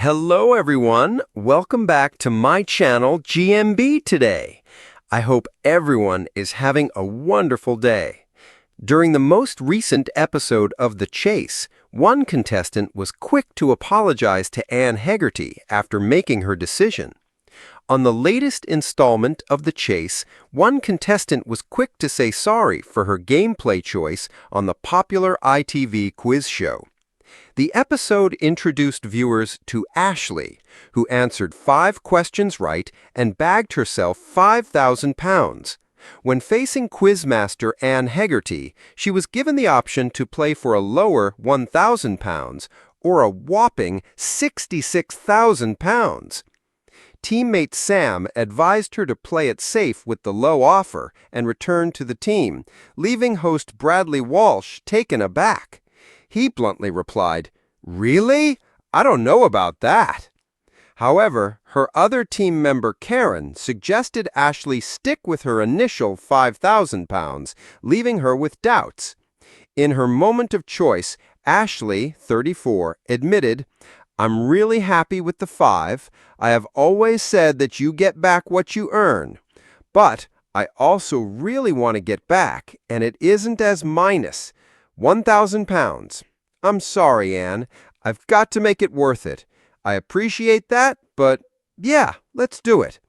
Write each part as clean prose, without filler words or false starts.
Hello everyone, welcome back to my channel GMB Today. I hope everyone is having a wonderful day. During the most recent episode of The Chase, one contestant was quick to apologize to Anne Hegerty after making her decision. On the latest installment of The Chase, one contestant was quick to say sorry for her gameplay choice on the popular ITV quiz show. The episode introduced viewers to Ashley, who answered 5 questions right and bagged herself £5,000. When facing quizmaster Anne Hegerty, she was given the option to play for a lower £1,000 or a whopping £66,000. Teammate Sam advised her to play it safe with the low offer and return to the team, leaving host Bradley Walsh taken aback. He bluntly replied, "Really? I don't know about that." However, her other team member Karen suggested Ashley stick with her initial £5,000, leaving her with doubts. In her moment of choice, Ashley, 34, admitted, "I'm really happy with the 5. I have always said that you get back what you earn. But I also really want to get back, and it isn't as minus £1,000. I'm sorry, Anne. I've got to make it worth it. I appreciate that, but yeah, let's do it."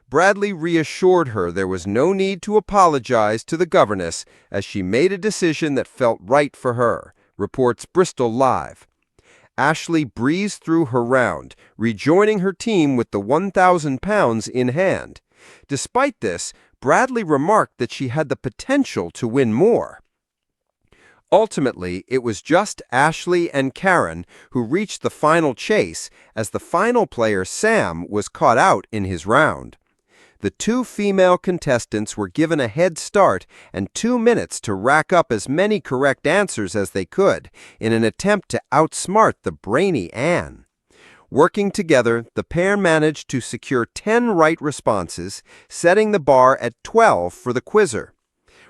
Bradley reassured her there was no need to apologize to the governess as she made a decision that felt right for her, reports Bristol Live. Ashley breezed through her round, rejoining her team with the £1,000 in hand. Despite this, Bradley remarked that she had the potential to win more. Ultimately, it was just Ashley and Karen who reached the final chase, as the final player, Sam, was caught out in his round. The 2 female contestants were given a head start and 2 minutes to rack up as many correct answers as they could in an attempt to outsmart the brainy Anne. Working together, the pair managed to secure 10 right responses, setting the bar at 12 for the quizzer.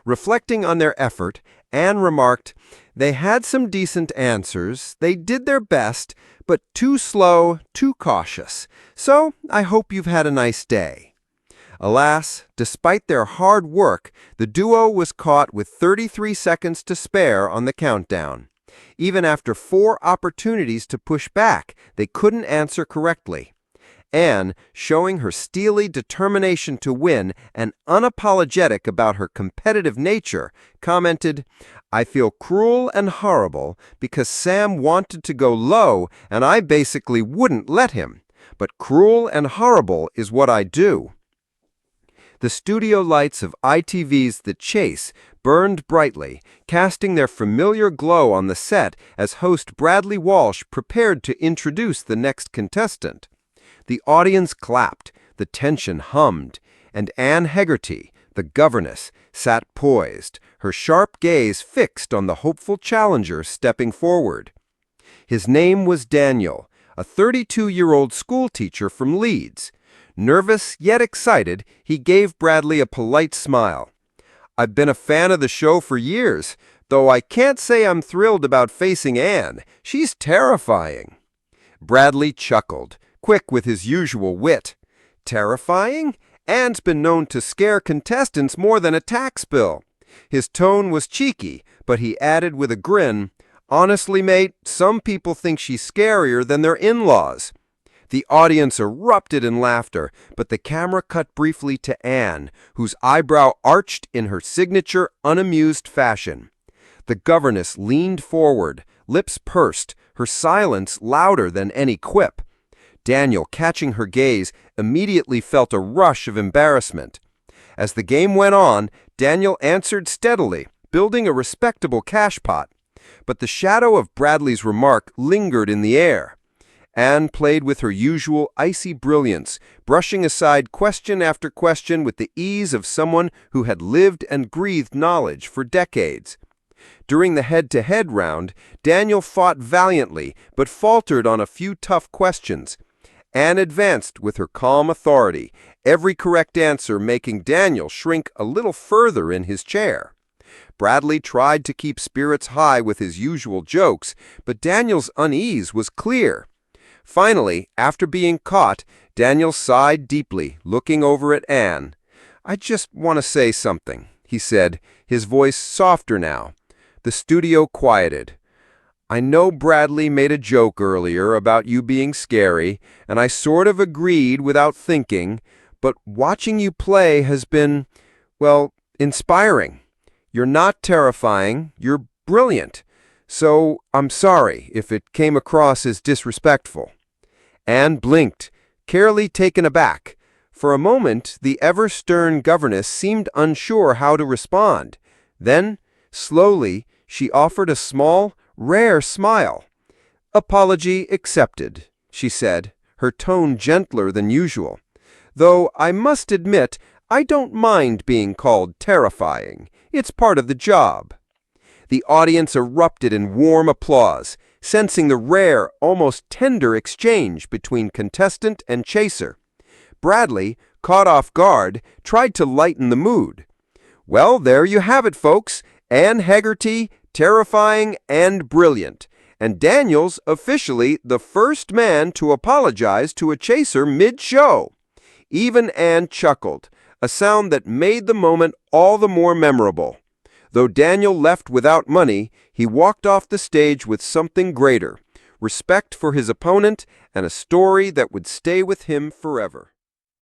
Reflecting on their effort, Anne remarked, "They had some decent answers, they did their best, but too slow, too cautious. So I hope you've had a nice day." Alas, despite their hard work, the duo was caught with 33 seconds to spare on the countdown. Even after 4 opportunities to push back, they couldn't answer correctly. Anne, showing her steely determination to win and unapologetic about her competitive nature, commented, "I feel cruel and horrible because Sam wanted to go low and I basically wouldn't let him. But cruel and horrible is what I do." The studio lights of ITV's The Chase burned brightly, casting their familiar glow on the set as host Bradley Walsh prepared to introduce the next contestant. The audience clapped, the tension hummed, and Anne Hegerty, the governess, sat poised, her sharp gaze fixed on the hopeful challenger stepping forward. His name was Daniel, a 32-year-old schoolteacher from Leeds. Nervous yet excited, he gave Bradley a polite smile. "I've been a fan of the show for years, though I can't say I'm thrilled about facing Anne. She's terrifying." Bradley chuckled, quick with his usual wit. "Terrifying? Anne's been known to scare contestants more than a tax bill." His tone was cheeky, but he added with a grin, "Honestly, mate, some people think she's scarier than their in-laws." The audience erupted in laughter, but the camera cut briefly to Anne, whose eyebrow arched in her signature unamused fashion. The governess leaned forward, lips pursed, her silence louder than any quip. Daniel, catching her gaze, immediately felt a rush of embarrassment. As the game went on, Daniel answered steadily, building a respectable cash pot. But the shadow of Bradley's remark lingered in the air. Anne played with her usual icy brilliance, brushing aside question after question with the ease of someone who had lived and breathed knowledge for decades. During the head-to-head round, Daniel fought valiantly, but faltered on a few tough questions. Anne advanced with her calm authority, every correct answer making Daniel shrink a little further in his chair. Bradley tried to keep spirits high with his usual jokes, but Daniel's unease was clear. Finally, after being caught, Daniel sighed deeply, looking over at Anne. "I just want to say something," he said, his voice softer now. The studio quieted. "I know Bradley made a joke earlier about you being scary, and I sort of agreed without thinking, but watching you play has been, well, inspiring. You're not terrifying, you're brilliant. So I'm sorry if it came across as disrespectful." Anne blinked, carefully taken aback. For a moment, the ever-stern governess seemed unsure how to respond. Then, slowly, she offered a small, rare smile. "Apology accepted," she said, her tone gentler than usual. "Though I must admit, I don't mind being called terrifying. It's part of the job." The audience erupted in warm applause, sensing the rare, almost tender exchange between contestant and chaser. Bradley, caught off guard, tried to lighten the mood. "Well, there you have it, folks. Anne Hegerty, terrifying and brilliant. And Daniel's officially the first man to apologize to a chaser mid-show." Even Anne chuckled, a sound that made the moment all the more memorable. Though Daniel left without money, he walked off the stage with something greater: respect for his opponent and a story that would stay with him forever.